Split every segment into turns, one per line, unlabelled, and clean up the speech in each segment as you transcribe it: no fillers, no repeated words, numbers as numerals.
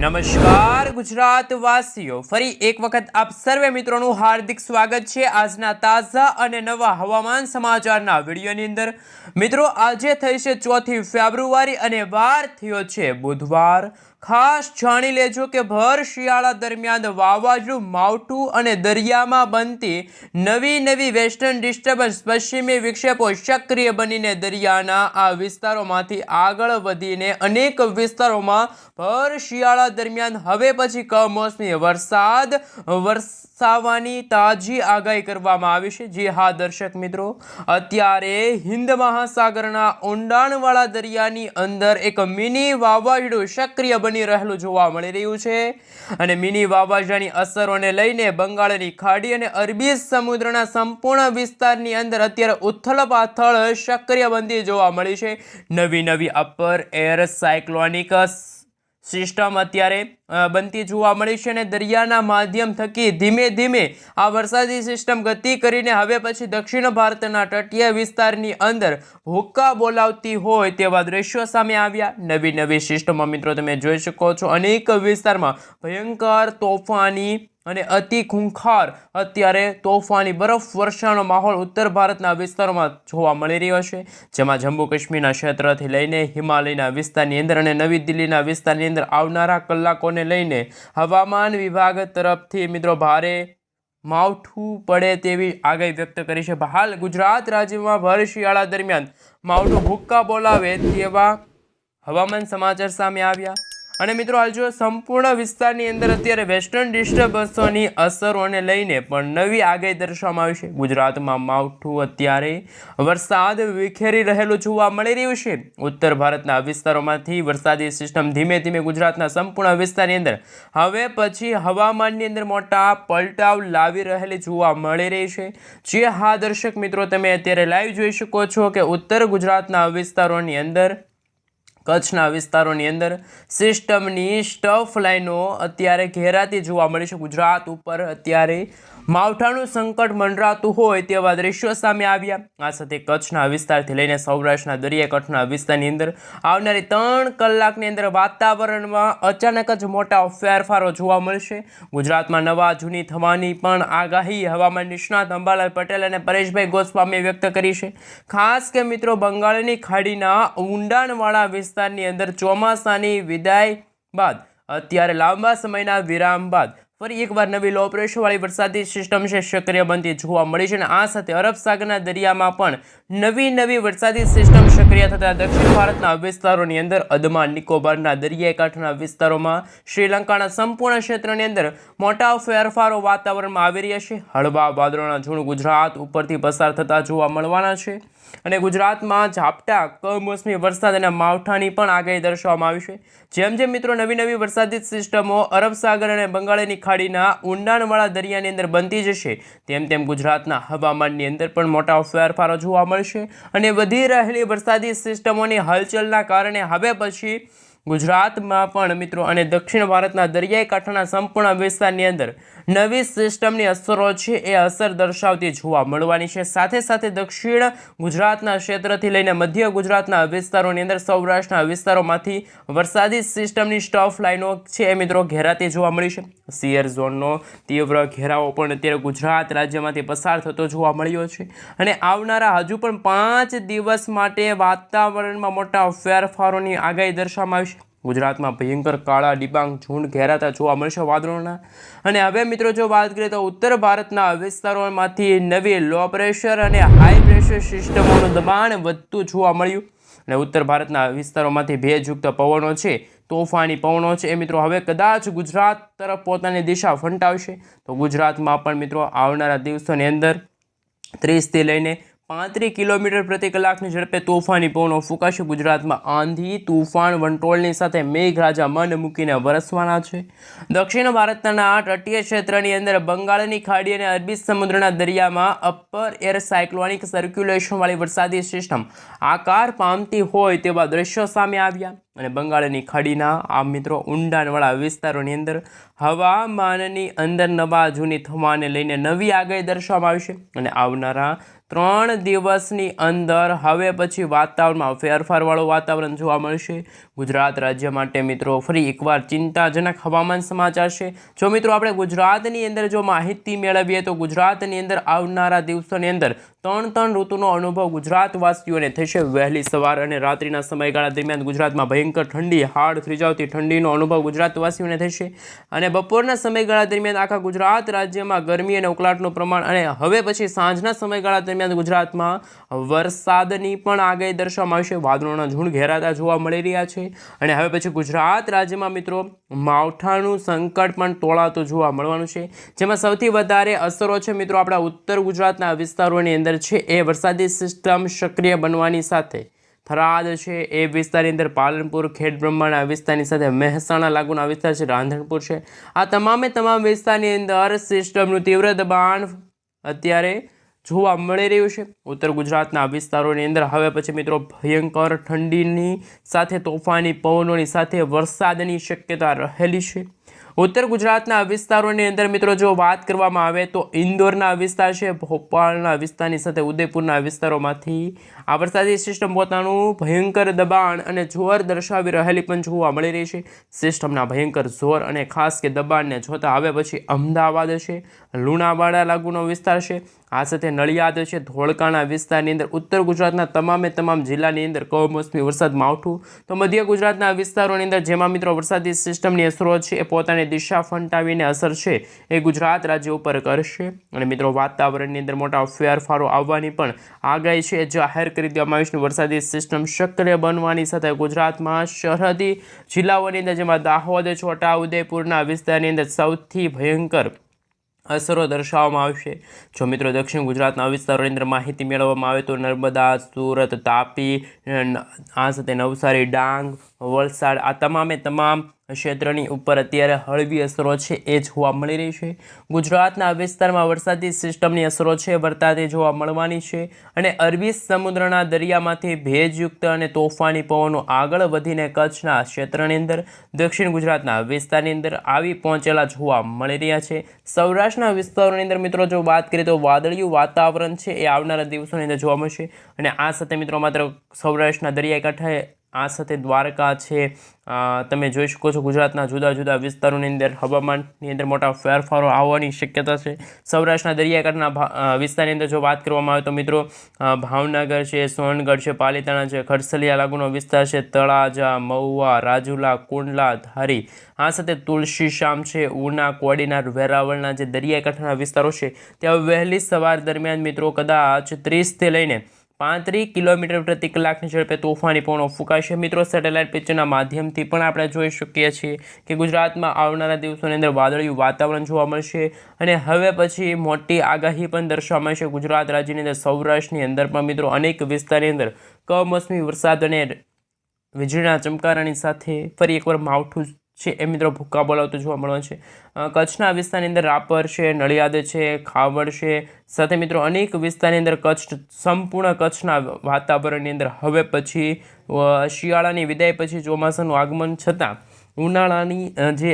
નમસ્કાર ગુજરાતવાસીઓ, ફરી એક વખત આપ સર્વે મિત્રોનું હાર્દિક સ્વાગત છે આજના તાજા અને નવા હવામાન સમાચારના વિડીયોની અંદર। મિત્રો, આજે થઈ છે 4 ફેબ્રુઆરી અને વાર થયો છે બુધવાર। ખાસ જાણી લેજો કે ભર શિયાળા દરમિયાન વાવાઝોડું માવઠું અને દરિયામાં બનતી નવી વેસ્ટર્ન ડિસ્ટર્બન્સ પશ્ચિમી વિક્ષેપો સક્રિય બનીને દરિયાના આ વિસ્તારોમાંથી આગળ વધીને અનેક વિસ્તારોમાં ભર શિયાળા દરમિયાન હવે પછી કમોસમી વરસાદ વરસાવવાની તાજી આગાહી કરવામાં આવી છે। જી હા દર્શક મિત્રો, અત્યારે હિન્દ મહાસાગરના ઊંડાણવાળા દરિયાની અંદર એક મિની વાવાઝોડું સક્રિય બની રહેલું જોવા મળી રહ્યું છે અને મિની વાવાઝોડાની અસરોને લઈને બંગાળની ખાડી અને અરબી સમુદ્રના સંપૂર્ણ વિસ્તારની અંદર અત્યારે ઉથલપાથલ સક્રિય બનતી જોવા મળી છે। નવી અપર એર સાયક્લોનિક સિસ્ટમ અત્યારે બનતી જોવા મળી છે અને દરિયાના માધ્યમ થકી ધીમે ધીમે આ વરસાદી સિસ્ટમ ગતિ કરીને હવે પછી દક્ષિણ ભારતના તટીય વિસ્તારની અંદર હુક્કા બોલાવતી હોય તેવા દ્રશ્યો સામે આવ્યા। નવી સિસ્ટમમાં મિત્રો તમે જોઈ શકો છો અનેક વિસ્તારમાં ભયંકર તોફાની અને અતિ ખૂંખાર અત્યારે તોફાની બરફ વર્ષાનો માહોલ ઉત્તર ભારતના વિસ્તારોમાં જોવા મળી રહ્યો છે, જેમાં જમ્મુ કાશ્મીરના ક્ષેત્રથી લઈને હિમાલયના વિસ્તારની અંદર અને નવી દિલ્હીના વિસ્તારની અંદર આવનારા કલાકોને લઈને હવામાન વિભાગ તરફથી મિત્રો ભારે માવઠું પડે તેવી આગાહી વ્યક્ત કરી છે। હાલ ગુજરાત રાજ્યમાં ભર શિયાળા દરમિયાન માવઠું હુક્કા બોલાવે તેવા હવામાન સમાચાર સામે આવ્યા અને મિત્રો હાલ જો સંપૂર્ણ વિસ્તારની અંદર અત્યારે વેસ્ટર્ન ડિસ્ટર્બન્સોની અસરોને લઈને પણ નવી આગાહી દર્શાવવામાં આવી છે। ગુજરાતમાં માવઠું અત્યારે વરસાદ વિખેરી રહેલું જોવા મળી રહ્યું છે। ઉત્તર ભારતના વિસ્તારોમાંથી વરસાદી સિસ્ટમ ધીમે ધીમે ગુજરાતના સંપૂર્ણ વિસ્તારની અંદર હવે પછી હવામાનની અંદર મોટા પલટાવ લાવી રહેલી જોવા મળી રહી છે। જે હા દર્શક મિત્રો, તમે અત્યારે લાઈવ જોઈ શકો છો કે ઉત્તર ગુજરાતના વિસ્તારોની અંદર કચ્છના વિસ્તારોની અંદર સિસ્ટમની સ્ટફ લાઈનો અત્યારે ઘેરાતી જોવા મળી છે। ગુજરાત ઉપર અત્યારે માવઠાનું સંકટ મંડરાતું હોય તેવા દ્રશ્યો સામે આવ્યા। આ સાથે કચ્છના વિસ્તારથી લઈને સૌરાષ્ટ્રના દરિયાકાંઠાના વિસ્તારની અંદર આવનારી 3 કલાકની અંદર વાતાવરણમાં અચાનક જ મોટા ફેરફારો જોવા મળશે। ગુજરાતમાં નવા જૂની થવાની પણ આગાહી હવામાન નિષ્ણાત અંબાલાલ પટેલ અને પરેશભાઈ ગોસ્વામીએ વ્યક્ત કરી છે। ખાસ કે મિત્રો, બંગાળની ખાડીના ઊંડાણવાળા વિસ્તારની અંદર ચોમાસાની વિદાય બાદ અત્યારે લાંબા સમયના વિરામ બાદ ફરી એકવાર નવી લો પ્રેશરવાળી વરસાદી સિસ્ટમ છે સક્રિય બનતી જોવા મળી છે અને આ સાથે અરબ સાગરના દરિયામાં પણ નવી વરસાદી સિસ્ટમ સક્રિય થતા દક્ષિણ ભારતના વિસ્તારોની અંદર અંદમાન નિકોબારના દરિયાઈ કાંઠાના વિસ્તારોમાં શ્રીલંકાના સંપૂર્ણ ક્ષેત્રની અંદર મોટા ફેરફારો વાતાવરણમાં આવી રહ્યા છે। હળવા વાદળોના ઝુંડ ગુજરાત ઉપરથી પસાર થતા જોવા મળવાના છે અને ગુજરાતમાં ઝાપટા કમોસમી વરસાદ અને માવઠાની પણ આગાહી દર્શાવવામાં આવી છે। જેમ મિત્રો નવી વરસાદી સિસ્ટમો અરબ સાગર અને બંગાળની ખાડીના ઊંડાણવાળા દરિયાની અંદર બનતી જશે તેમ ગુજરાતના હવામાનની અંદર પણ મોટા ફેરફારો જોવા મળશે અને વધી રહેલી વરસાદી સિસ્ટમોની હલચલના કારણે હવે પછી ગુજરાતમાં પણ મિત્રો અને દક્ષિણ ભારતના દરિયાઈ કાંઠાના સંપૂર્ણ વિસ્તારની અંદર નવી સિસ્ટમની અસરો છે એ અસર દર્શાવતી જોવા મળવાની છે। સાથે દક્ષિણ ગુજરાતના ક્ષેત્રથી લઈને મધ્ય ગુજરાતના વિસ્તારોની અંદર સૌરાષ્ટ્રના વિસ્તારોમાંથી વરસાદી સિસ્ટમની સ્ટફ લાઈનો છે એ મિત્રો ઘેરાતી જોવા મળી છે। સિયર ઝોનનો તીવ્ર ઘેરાવો પણ અત્યારે ગુજરાત રાજ્યમાંથી પસાર થતો જોવા મળ્યો છે અને આવનારા હજુ પણ 5 દિવસ માટે વાતાવરણમાં મોટા ફેરફારોની આગાહી દર્શાવવામાં આવી છે। ગુજરાતમાં ભયંકર કાળા ડિબાંગ ઝુંડ ઘેરાતા જોવા મળશે વાદળોના અને હવે મિત્રો જો વાત કરીએ તો ઉત્તર ભારતના વિસ્તારોમાંથી નવી લો પ્રેશર અને હાઈ પ્રેશર સિસ્ટમોનું દબાણ વધતું જોવા મળ્યું અને ઉત્તર ભારતના વિસ્તારોમાંથી ભેજયુક્ત પવનો છે, તોફાની પવનો છે એ મિત્રો હવે કદાચ ગુજરાત તરફ પોતાની દિશા ફંટાવશે। તો ગુજરાતમાં પણ મિત્રો આવનારા દિવસોની અંદર 30થી લઈને 35 કિલોમીટર પ્રતિ કલાકની ઝડપે તોફાની પવનો ફૂંકાશે। ગુજરાતમાં આંધી તૂફાન વંટોળની સાથે મેઘરાજા મન મૂકીને વરસવાના છે। દક્ષિણ ભારતના તટીય ક્ષેત્રની અંદર બંગાળની ખાડી અને અરબી સમુદ્રના દરિયામાં અપર એર સાયક્લોનિક સર્ક્યુલેશનવાળી વરસાદી સિસ્ટમ આકાર પામતી હોય તેવા દ્રશ્યો સામે આવ્યા અને બંગાળની ખાડીના આ મિત્રો ઊંડાણવાળા વિસ્તારોની અંદર હવામાનની અંદર નવા જૂની થવાને લઈને નવી આગાહી દર્શાવવામાં આવી છે અને આવનારા 3 દિવસની અંદર હવે પછી વાતાવરણમાં ફેરફારવાળું વાતાવરણ જોવા મળશે। ગુજરાત રાજ્ય માટે મિત્રો ફરી એકવાર ચિંતાજનક હવામાન સમાચાર છે। જો મિત્રો આપણે ગુજરાતની અંદર જો માહિતી મેળવીએ તો ગુજરાતની અંદર આવનારા દિવસોની અંદર ત્રણ ઋતુનો અનુભવ ગુજરાતવાસીઓને થશે। વહેલી સવાર અને રાત્રિના સમયગાળા દરમિયાન ગુજરાતમાં ભયંકર ઠંડી, હાડ થીજાવતી ઠંડીનો અનુભવ ગુજરાતવાસીઓને થશે અને બપોરના સમયગાળા દરમિયાન આખા ગુજરાત રાજ્યમાં ગરમી અને ઉકળાટનું પ્રમાણ અને હવે પછી સાંજના સમયગાળા દરમિયાન ગુજરાતમાં વરસાદની પણ આગાહી દર્શાવવામાં આવશે। વાદળોના ઝુંડ ઘેરાતા જોવા મળી રહ્યા છે અને હવે પછી ગુજરાત રાજ્યમાં મિત્રો માવઠાનું સંકટ પણ તોળાતું જોવા મળવાનું છે, જેમાં સૌથી વધારે અસરો છે મિત્રો આપણા ઉત્તર ગુજરાતના વિસ્તારોની અંદર છે। એ વરસાદી સિસ્ટમ સક્રિય બનવાની સાથે થરાદ છે એ વિસ્તારની અંદર, પાલનપુર, ખેડબ્રહ્માના વિસ્તારની સાથે મહેસાણા લાગુના વિસ્તાર છે, રાંધણપુર છે, આ તમામ વિસ્તારની અંદર સિસ્ટમનું તીવ્ર દબાણ અત્યારે જોવા મળી રહ્યું છે। ઉત્તર ગુજરાતના વિસ્તારોની અંદર હવે પછી મિત્રો ભયંકર ઠંડીની સાથે તોફાની પવનોની સાથે વરસાદની શક્યતા રહેલી છે। ઉત્તર ગુજરાતના વિસ્તારોની અંદર મિત્રો જો વાત કરવામાં આવે તો ઇન્દોરના વિસ્તાર છે, ભોપાલના વિસ્તારની સાથે ઉદયપુરના વિસ્તારોમાંથી આ વરસાદી સિસ્ટમ પોતાનું ભયંકર દબાણ અને જોર દર્શાવી રહેલી પણ જોવા મળી રહી છે। સિસ્ટમના ભયંકર જોર અને ખાસ કે દબાણને જોતા હવે પછી અમદાવાદ છે, લુણાવાડા લાગુનો વિસ્તાર છે, આ સાથે નડિયાદ છે, ધોળકાના વિસ્તારની અંદર ઉત્તર ગુજરાતના તમામ જિલ્લાની અંદર કમોસમી વરસાદ માવઠું, તો મધ્ય ગુજરાતના વિસ્તારોની અંદર જેમાં મિત્રો વરસાદી સિસ્ટમની અસરો છે એ પોતાની દિશા ફંટાવીને અસર છે એ ગુજરાત રાજ્ય ઉપર કરશે અને મિત્રો વાતાવરણની અંદર મોટા ફેરફારો આવવાની પણ આગાહી છે જાહેર કરી દેવામાં આવી છે। વરસાદી સિસ્ટમ સક્રિય બનવાની સાથે ગુજરાતમાં સરહદી જિલ્લાઓની અંદર જેમાં દાહોદ, છોટા ઉદેપુરના વિસ્તારની અંદર સૌથી ભયંકર અસરો દર્શાવવામાં આવશે। જો મિત્રો દક્ષિણ ગુજરાતના વિસ્તારોની અંદર માહિતી મેળવવામાં આવે તો નર્મદા, સુરત, તાપી, આ સાથે નવસારી, ડાંગ, વલસાડ આ તમામ ક્ષેત્રની ઉપર અત્યારે હળવી અસરો છે એ જોવા મળી રહી છે। ગુજરાતના વિસ્તારમાં વરસાદી સિસ્ટમની અસરો છે વર્તાતી જોવા મળવાની છે અને અરબી સમુદ્રના દરિયામાંથી ભેજયુક્ત અને તોફાની પવનો આગળ વધીને કચ્છના ક્ષેત્રની અંદર, દક્ષિણ ગુજરાતના વિસ્તારની અંદર આવી પહોંચેલા જોવા મળી રહ્યા છે। સૌરાષ્ટ્રના વિસ્તારોની અંદર મિત્રો જો વાત કરીએ તો વાદળિયું વાતાવરણ છે એ આવનારા દિવસોની અંદર જોવા મળશે અને આ સાથે મિત્રો માત્ર સૌરાષ્ટ્રના દરિયાઈ કાંઠે, આ સાથે દ્વારકા છે, તમે જોઈ શકો છો ગુજરાતના જુદા વિસ્તારોની અંદર હવામાનની અંદર મોટા ફેરફારો આવવાની શક્યતા છે। સૌરાષ્ટ્રના દરિયાકાંઠાના વિસ્તારની અંદર જો વાત કરવામાં આવે તો મિત્રો ભાવનગર છે, સોનગઢ છે, પાલીતાણા છે, ખડસલિયા લાગુનો વિસ્તાર છે, તળાજા, મહુવા, રાજુલા, કુંડલા, ધારી, આ સાથે તુલસીશ્યામ છે, ઉના, કોડીનાર, વેરાવળના જે દરિયાકાંઠાના વિસ્તારો છે ત્યાં વહેલી સવાર દરમિયાન મિત્રો કદાચ 30થી લઈને 35 કિલોમીટર પ્રતિ કલાકની ઝડપે તોફાની પવનો ફૂંકાશે। મિત્રો સેટેલાઇટ પિક્ચરના માધ્યમથી પણ આપણે જોઈ શકીએ છીએ કે ગુજરાતમાં આવનારા દિવસોની અંદર વાદળિયું વાતાવરણ જોવા મળશે અને હવે પછી મોટી આગાહી પણ દર્શાવવામાં આવશે। ગુજરાત રાજ્યની અંદર સૌરાષ્ટ્રની અંદર પણ મિત્રો અનેક વિસ્તારની અંદર કમોસમી વરસાદ અને વીજળીના ચમકારાની સાથે ફરી એકવાર માવઠું છે એ મિત્રો ભૂક્કા બોલાવતું જોવા મળવાનું છે। કચ્છના વિસ્તારની અંદર રાપર છે, નડિયાદ છે, ખાવડ છે, સાથે મિત્રો અનેક વિસ્તારની અંદર સંપૂર્ણ કચ્છના વાતાવરણની અંદર હવે પછી શિયાળાની વિદાય પછી ચોમાસાનું આગમન છતાં ઉનાળાની જે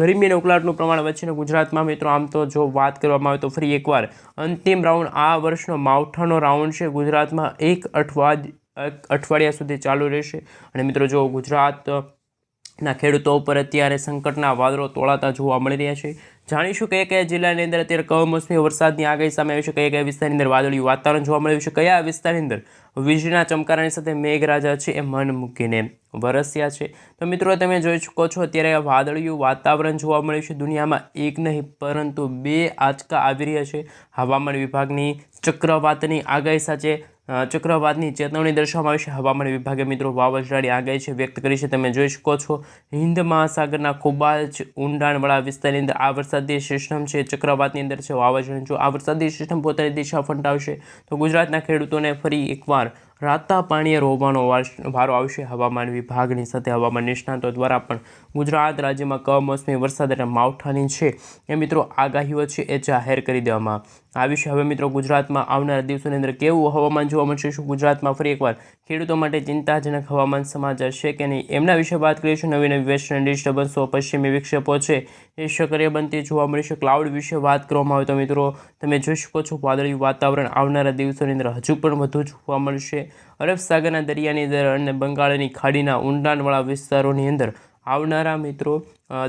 ગરમી અને ઉકળાટનું પ્રમાણ વચ્ચેનું ગુજરાતમાં મિત્રો આમ તો જો વાત કરવામાં આવે તો ફરી એકવાર અંતિમ રાઉન્ડ આ વર્ષનો માવઠાનો રાઉન્ડ છે ગુજરાતમાં એક અઠવાડિયા સુધી ચાલુ રહેશે અને મિત્રો જો ગુજરાતના ખેડૂતો ઉપર અત્યારે સંકટના વાદળો તોળાતા જોવા મળી રહ્યા છે। જાણીશું કયા જિલ્લાની અંદર અત્યારે કમોસમી વરસાદની આગાહી સામે આવી છે, કયા વિસ્તારની અંદર વાદળિયું વાતાવરણ જોવા મળ્યું છે, કયા વિસ્તારની અંદર વીજળીના ચમકારાની સાથે મેઘરાજા છે એ મન મૂકીને વરસ્યા છે। તો મિત્રો તમે જોઈ શકો છો અત્યારે વાદળિયું વાતાવરણ જોવા મળ્યું છે। દુનિયામાં એક નહીં પરંતુ 2 આંચકા આવી રહ્યા છે। હવામાન વિભાગની ચક્રવાતની આગાહી સાથે ચક્રવાતની ચેતવણી દર્શાવવામાં આવી છે। હવામાન વિભાગે મિત્રો વાવાઝોડાની આગાહી છે વ્યક્ત કરી છે। તમે જોઈ શકો છો હિન્દ મહાસાગરના ખૂબ જ ઊંડાણવાળા વિસ્તારની અંદર આ વરસાદી સિસ્ટમ છે ચક્રવાતની અંદર છે વાવાઝોડાની। જો આ વરસાદી સિસ્ટમ પોતાની દિશા ફંટાવશે તો ગુજરાતના ખેડૂતોને ફરી એકવાર રાતા પાણીએ રોવાનો વારો આવશે। હવામાન વિભાગની સાથે હવામાન નિષ્ણાતો દ્વારા પણ ગુજરાત રાજ્યમાં કમોસમી વરસાદ અને માવઠાની છે એ મિત્રો આગાહીઓ છે એ જાહેર કરી દેવામાં આ વિશે હવે મિત્રો ગુજરાતમાં આવનારા દિવસોની અંદર કેવું હવામાન જોવા મળશે, શું ગુજરાતમાં ફરી એકવાર ખેડૂતો માટે ચિંતાજનક હવામાન સમાચાર છે કે નહીં, એમના વિશે વાત કરીશું. નવી નવી વેસ્ટર્ન ડિસ્ટર્બન્સો, પશ્ચિમી વિક્ષેપો છે એ સક્રિય બનતી જોવા મળશે. ક્લાઉડ વિશે વાત કરવામાં આવે તો મિત્રો તમે જોઈ શકો છો વાદળિયું વાતાવરણ આવનારા દિવસોની અંદર હજુ પણ વધુ જોવા મળશે. અરબ સાગરના દરિયાની અંદર અને બંગાળની ખાડીના ઊંડાણવાળા વિસ્તારોની અંદર આવનારા મિત્રો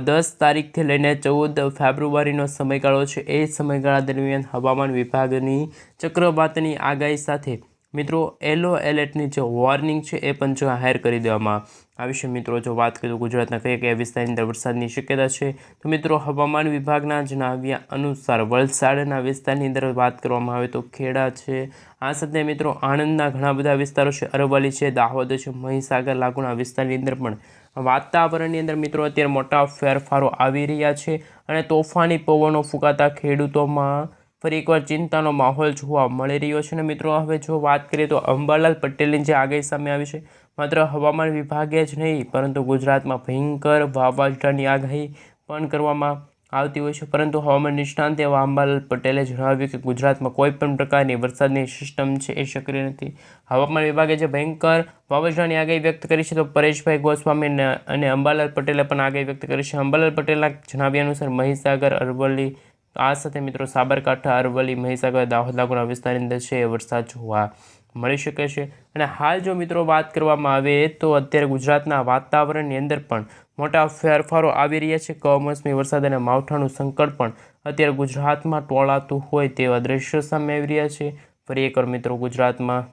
10 તારીખથી લઈને 14 ફેબ્રુઆરીનો સમયગાળો છે. એ સમયગાળા દરમિયાન હવામાન વિભાગની ચક્રવાતની આગાહી સાથે મિત્રો યલો એલર્ટની જે વોર્નિંગ છે એ પણ જાહેર કરી દેવામાં આવી છે. મિત્રો જો વાત કરીએ તો ગુજરાતના કયા વિસ્તારની અંદર વરસાદની શક્યતા છે તો મિત્રો હવામાન વિભાગના જણાવ્યા અનુસાર વલસાડના વિસ્તારની અંદર વાત કરવામાં આવે તો ખેડા છે, આ સાથે મિત્રો આણંદના ઘણા બધા વિસ્તારો છે, અરવલ્લી છે, દાહોદ છે, મહીસાગર લાગુના વિસ્તારની અંદર પણ વાતાવરણની અંદર મિત્રો અત્યારે મોટા ફેરફારો આવી રહ્યા છે અને તોફાની પવનો ફૂંકાતા ખેડૂતોમાં ફરી એકવાર ચિંતાનો માહોલ જોવા મળી રહ્યો છે. અને મિત્રો હવે જો વાત કરીએ તો અંબાલાલ પટેલની જે આગાહી સામે આવી છે, માત્ર હવામાન વિભાગે જ નહીં પરંતુ ગુજરાતમાં ભયંકર વાવાઝોડાની આગાહી પણ કરવામાં આવતી હોય છે. પરંતુ હવામાન નિષ્ણાંત એવા અંબાલાલ પટેલે જણાવ્યું કે ગુજરાતમાં કોઈ પણ પ્રકારની વરસાદની સિસ્ટમ છે એ સક્રિય નથી. હવામાન વિભાગે જે ભયંકર વાવાઝોડાની આગાહી વ્યક્ત કરી છે તો પરેશભાઈ ગોસ્વામી અને અંબાલાલ પટેલે પણ આગાહી વ્યક્ત કરી છે. અંબાલાલ પટેલના જણાવ્યા અનુસાર મહીસાગર, અરવલ્લી, આ સાથે મિત્રો સાબરકાંઠા, અરવલ્લી, મહીસાગર, દાહોદ લાગુના વિસ્તારની અંદર છે વરસાદ જોવા મળી શકે છે. અને હાલ જો મિત્રો વાત કરવામાં આવે તો અત્યારે ગુજરાતના વાતાવરણની અંદર પણ મોટા ફેરફારો આવી રહ્યા છે. કમોસમી વરસાદ અને માવઠાનું સંકટ પણ અત્યારે ગુજરાતમાં ટોળાતું હોય તેવા દ્રશ્યો સામે આવી રહ્યા છે. ફરી એકવાર મિત્રો ગુજરાતમાં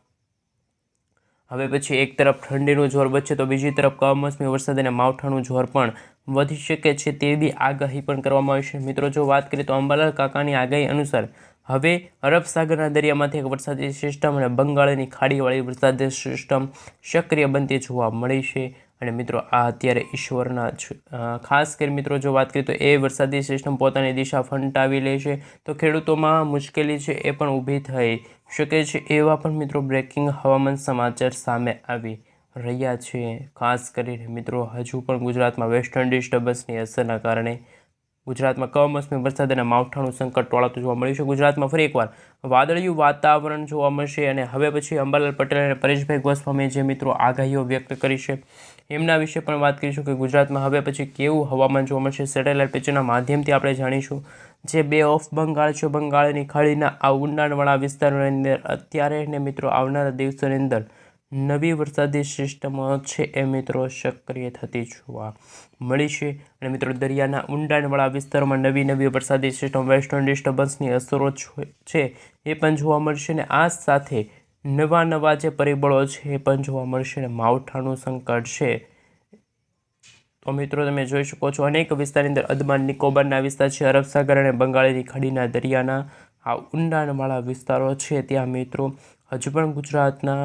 હવે પછી એક તરફ ઠંડીનું જોર વધશે તો બીજી તરફ કમોસમી વરસાદ અને માવઠાનું જોર પણ વધી શકે છે તેવી આગાહી પણ કરવામાં આવી છે. મિત્રો જો વાત કરીએ તો અંબાલાલ કાકાની આગાહી અનુસાર હવે અરબ સાગરના દરિયામાંથી એક વરસાદી સિસ્ટમ અને બંગાળની ખાડીવાળી વરસાદી સિસ્ટમ સક્રિય બનતી જોવા મળી છે. અને મિત્રો આ અત્યારે ઈશ્વરના ખાસ કરી મિત્રો જો વાત કરીએ તો એ વરસાદી સિસ્ટમ પોતાની દિશા ફંટાવી લે છે તો ખેડૂતોમાં મુશ્કેલી છે એ પણ ઊભી થઈ શકે છે. એવા પણ મિત્રો બ્રેકિંગ હવામાન સમાચાર સામે આવી રહ્યા છે. ખાસ કરીને મિત્રો હજુ પણ ગુજરાતમાં વેસ્ટર્ન ડિસ્ટર્બન્સની અસરના કારણે ગુજરાતમાં કમોસમી વરસાદ અને માવઠાનું સંકટ ટોળાતું જોવા મળ્યું છે. ગુજરાતમાં ફરી એકવાર વાદળિયું વાતાવરણ જોવા મળશે અને હવે પછી અંબાલાલ પટેલ અને પરેશભાઈ ગોસ્વામીએ જે મિત્રો આગાહીઓ વ્યક્ત કરી છે એમના વિશે પણ વાત કરીશું કે ગુજરાતમાં હવે પછી કેવું હવામાન જોવા મળશે. સેટેલાઇટ પિક્ચરના માધ્યમથી આપણે જાણીશું જે બે ઓફ બંગાળ છે, બંગાળની ખાડીના આ ઊંડાણવાળા વિસ્તારોની અંદર અત્યારે ને મિત્રો આવનારા દિવસોની અંદર નવી વરસાદી સિસ્ટમો છે એ મિત્રો સક્રિય થતી જોવા મળી છે. અને મિત્રો દરિયાના ઊંડાણવાળા વિસ્તારોમાં નવી વરસાદી સિસ્ટમ વેસ્ટર્ન ડિસ્ટર્બન્સની અસરો છે એ પણ જોવા મળશે. અને આ સાથે નવા જે પરિબળો છે એ પણ જોવા મળશે અને માવઠાનું સંકટ છે તો મિત્રો તમે જોઈ શકો છો અનેક વિસ્તારની અંદર અંદમાન નિકોબારના વિસ્તાર છે, અરબ સાગર અને બંગાળની ખાડીના દરિયાના આ ઊંડાણવાળા વિસ્તારો છે ત્યાં મિત્રો હજુ પણ ગુજરાતના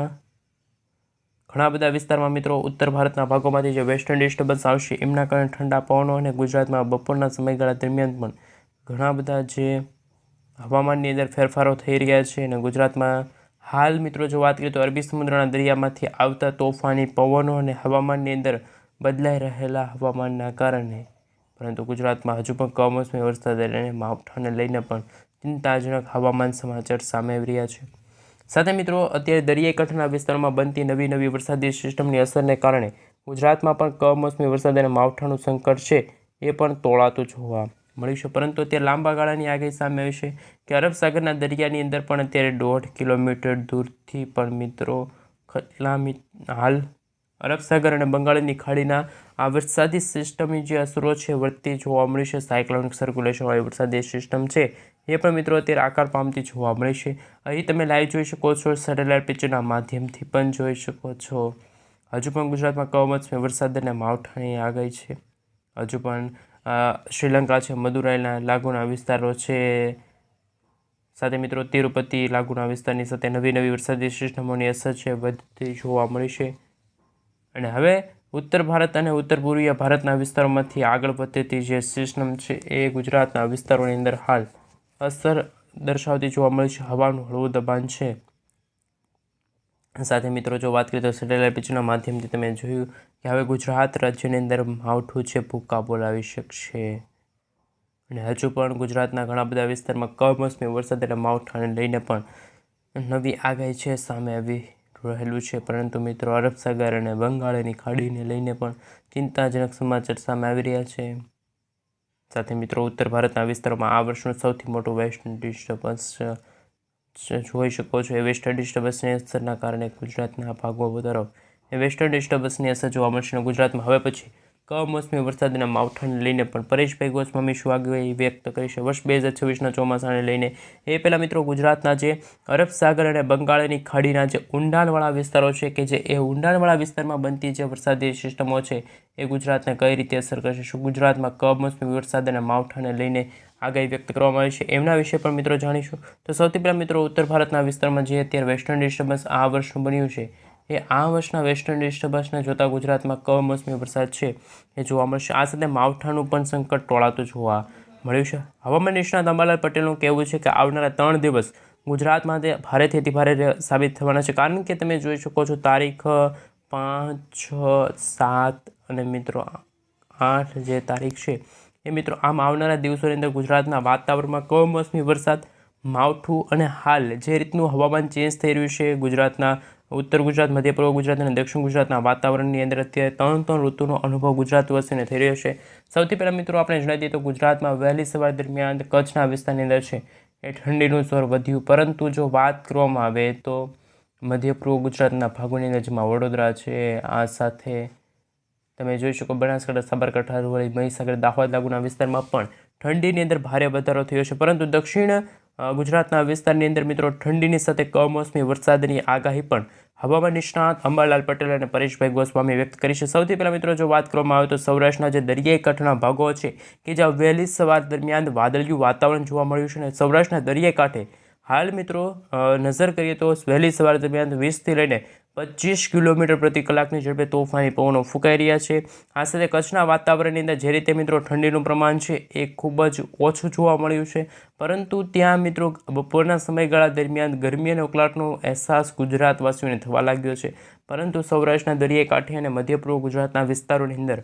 ઘણા બધા વિસ્તારમાં મિત્રો ઉત્તર ભારતના ભાગોમાંથી જે વેસ્ટર્ન ડિસ્ટર્બન્સ આવશે એમના કારણે ઠંડા પવનો અને ગુજરાતમાં બપોરના સમયગાળા દરમિયાન પણ ઘણા બધા જે હવામાનની અંદર ફેરફારો થઈ રહ્યા છે. અને ગુજરાતમાં હાલ મિત્રો જો વાત કરીએ તો અરબી સમુદ્રના દરિયામાંથી આવતા તોફાની પવનો અને હવામાનની અંદર બદલાઈ રહેલા હવામાનના કારણે પરંતુ ગુજરાતમાં હજુ પણ કમોસમી વરસાદ અને માવઠાને લઈને પણ ચિંતાજનક હવામાન સમાચાર સામે આવી રહ્યા છે. સાથે મિત્રો અત્યારે દરિયાઈ કાંઠાના વિસ્તારોમાં બનતી નવી વરસાદી સિસ્ટમની અસરને કારણે ગુજરાતમાં પણ કમોસમી વરસાદ અને માવઠાનું સંકટ છે એ પણ તોળાતું જોવા મળ્યું છે. પરંતુ અત્યારે લાંબા ગાળાની આગાહી સામે આવી છે કે અરબ સાગરના દરિયાની અંદર પણ અત્યારે 1.5 કિલોમીટર દૂરથી પણ મિત્રો હાલ અરબ સાગર અને બંગાળની ખાડીના આ વરસાદી સિસ્ટમની જે અસરો છે વધતી જોવા મળી છે. સાયક્લોનિક સર્ક્યુલેશનવાળી વરસાદી સિસ્ટમ છે એ પણ મિત્રો અત્યારે આકાર પામતી જોવા મળે છે. અહીં તમે લાઈવ જોઈ શકો છો, સેટેલાઇટ પિક્ચરના માધ્યમથી પણ જોઈ શકો છો. હજુ પણ ગુજરાતમાં કમોસમી વરસાદ અને માવઠાની આગાહી છે. હજુ પણ શ્રીલંકા છે, મદુરાઈના લાગુના વિસ્તારો છે, સાથે મિત્રો તિરુપતિ લાગુના વિસ્તારની સાથે નવી વરસાદી સિસ્ટમોની અસર છે વધતી જોવા મળી છે. અને હવે ઉત્તર ભારત અને ઉત્તર પૂર્વીય ભારતના વિસ્તારોમાંથી આગળ વધતી જે સિસ્ટમ છે એ ગુજરાતના વિસ્તારોની અંદર હાલ અસર દર્શાવતી જોવા મળે છે. હવાનું હળવું દબાણ છે. સાથે મિત્રો જો વાત કરીએ તો સેટેલાઇટ પિક્ચરના માધ્યમથી તમે જોયું કે હવે ગુજરાત રાજ્યની અંદર માવઠું છે ભૂકા બોલાવી શકશે. અને હજુ પણ ગુજરાતના ઘણા બધા વિસ્તારમાં કમોસમી વરસાદ અને માવઠાને લઈને પણ નવી આગાહી છે સામે આવી રહેલું છે. પરંતુ મિત્રો અરબ સાગર અને બંગાળની ખાડીને લઈને પણ ચિંતાજનક સમાચાર સામે આવી રહ્યા છે. સાથે મિત્રો ઉત્તર ભારતના વિસ્તારોમાં આ વર્ષનું સૌથી મોટું વેસ્ટર્ન ડિસ્ટર્બન્સ જોઈ શકો છો. એ વેસ્ટર્ન ડિસ્ટર્બન્સની અસરના કારણે ગુજરાતના ભાગો તરફ વેસ્ટર્ન ડિસ્ટર્બન્સની અસર જોવા મળશે અને ગુજરાતમાં હવે પછી કમોસમી વરસાદ અને માવઠાને લઈને પણ પરેશભાઈ ગોસ્વામી શું આગાહી વ્યક્ત કરી છે વર્ષ 2026ના ચોમાસાને લઈને. એ પહેલાં મિત્રો ગુજરાતના જે અરબ સાગર અને બંગાળની ખાડીના જે ઊંડાણવાળા વિસ્તારો છે કે જે એ ઊંડાણવાળા વિસ્તારમાં બનતી જે વરસાદી સિસ્ટમો છે એ ગુજરાતને કઈ રીતે અસર કરશે, શું ગુજરાતમાં કમોસમી વરસાદ અને માવઠાને લઈને આગાહી વ્યક્ત કરવામાં આવી છે એમના વિશે પણ મિત્રો જાણીશું. તો સૌથી પહેલાં મિત્રો ઉત્તર ભારતના વિસ્તારમાં જે અત્યારે વેસ્ટર્ન ડિસ્ટર્બન્સ આ વર્ષનું બન્યું છે એ આ વર્ષના વેસ્ટર્ન ડિસ્ટર્બન્સને જોતા ગુજરાતમાં કમોસમી વરસાદ છે એ જોવા મળશે. આ સાથે માવઠાનું પણ સંકટ ટોળાતું જોવા મળ્યું છે. હવામાન નિષ્ણાત અંબાલાલ પટેલનું કહેવું છે કે આવનારા 3 દિવસ ગુજરાતમાં તે ભારેથી અતિભારે સાબિત થવાના છે. કારણ કે તમે જોઈ શકો છો તારીખ 5, 6, 7 અને મિત્રો 8 જે તારીખ છે એ મિત્રો આમ આવનારા દિવસોની અંદર ગુજરાતના વાતાવરણમાં કમોસમી વરસાદ, માવઠું અને હાલ જે રીતનું હવામાન ચેન્જ થઈ રહ્યું છે ગુજરાતના ઉત્તર ગુજરાત, મધ્ય પૂર્વ ગુજરાત અને દક્ષિણ ગુજરાતના વાતાવરણની અંદર અત્યારે 3 ઋતુનો અનુભવ ગુજરાતવાસીઓને થઈ રહ્યો છે. સૌથી પહેલાં મિત્રો આપણે જણાવી દઈએ તો ગુજરાતમાં વહેલી સવાર દરમિયાન કચ્છના વિસ્તારની અંદર છે એ ઠંડીનું જોર વધ્યું. પરંતુ જો વાત કરવામાં આવે તો મધ્ય પૂર્વ ગુજરાતના ભાગોની અંદર જેમાં વડોદરા છે, આ સાથે તમે જોઈ શકો બનાસકાંઠા, સાબરકાંઠા, અરવલ્લી, મહીસાગર, દાહોદ લાગુના વિસ્તારમાં પણ ઠંડીની અંદર ભારે વધારો થયો છે. પરંતુ દક્ષિણ ગુજરાતના વિસ્તારની અંદર મિત્રો ઠંડીની સાથે કમોસમી વરસાદની આગાહી પણ હવામાન નિષ્ણાત અંબાલાલ પટેલ અને પરેશભાઈ ગોસ્વામી વ્યક્ત કરી છે. સૌથી પહેલાં મિત્રો જો વાત કરવામાં આવે તો સૌરાષ્ટ્રના જે દરિયાઈ કાંઠાના ભાગો છે કે જ્યાં વહેલી સવાર દરમિયાન વાદળિયું વાતાવરણ જોવા મળ્યું છે અને સૌરાષ્ટ્રના દરિયાઈ કાંઠે હાલ મિત્રો નજર કરીએ તો વહેલી સવાર દરમિયાન 20થી લઈને 25 કિલોમીટર પ્રતિ કલાકની ઝડપે તોફાની પવનો ફૂંકાઈ રહ્યા છે. આ સાથે કચ્છના વાતાવરણની અંદર જે રીતે મિત્રો ઠંડીનું પ્રમાણ છે એ ખૂબ જ ઓછું જોવા મળ્યું છે. પરંતુ ત્યાં મિત્રો બપોરના સમયગાળા દરમિયાન ગરમી અને ઉકળાટનો અહેસાસ ગુજરાતવાસીઓને થવા લાગ્યો છે. પરંતુ સૌરાષ્ટ્રના દરિયાઈ કાંઠે અને મધ્ય પૂર્વ ગુજરાતના વિસ્તારોની અંદર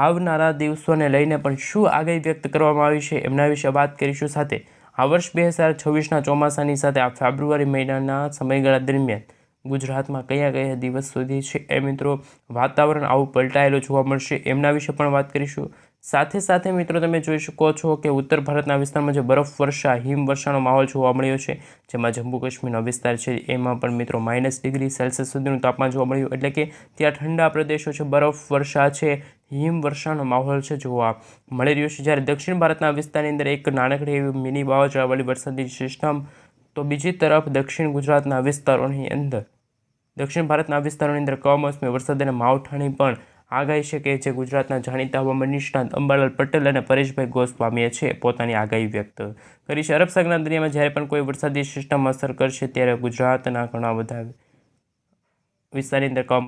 આવનારા દિવસોને લઈને પણ શું આગાહી વ્યક્ત કરવામાં આવી છે એમના વિશે વાત કરીશું. સાથે આ વર્ષ 2026ના ચોમાસાની સાથે આ ફેબ્રુઆરી મહિનાના સમયગાળા દરમિયાન ગુજરાતમાં કયા દિવસ સુધી છે એ મિત્રો વાતાવરણ આવું પલટાયેલું જોવા મળશે એમના વિશે પણ વાત કરીશું. સાથે સાથે મિત્રો તમે જોઈ શકો છો કે ઉત્તર ભારતના વિસ્તારમાં જે બરફવર્ષા, હિમવર્ષાનો માહોલ જોવા મળ્યો છે જેમાં જમ્મુ કાશ્મીરનો વિસ્તાર છે એમાં પણ મિત્રો -°C સુધીનું તાપમાન જોવા મળ્યું. એટલે કે ત્યાં ઠંડા પ્રદેશો છે, બરફવર્ષા છે, હિમવર્ષાનો માહોલ છે જોવા મળી રહ્યો છે. જ્યારે દક્ષિણ ભારતના વિસ્તારની અંદર એક નાનકડી એવી મિની વાવાઝોડાવાળી વરસાદી સિસ્ટમ, તો બીજી તરફ દક્ષિણ ગુજરાતના વિસ્તારોની અંદર દક્ષિણ ભારતના વિસ્તારોની અંદર કમોસમી વરસાદ અને માવઠાની પણ આગાહી છે કે જે ગુજરાતના જાણીતા હવામાન નિષ્ણાત અંબાલાલ પટેલ અને પરેશભાઈ ગોસ્વામીએ છે પોતાની આગાહી વ્યક્ત કરી છે. અરબ સાગરના દરિયામાં જ્યારે પણ કોઈ વરસાદી સિસ્ટમ અસર કરશે ત્યારે ગુજરાતના ઘણા બધા વિસ્તારની અંદર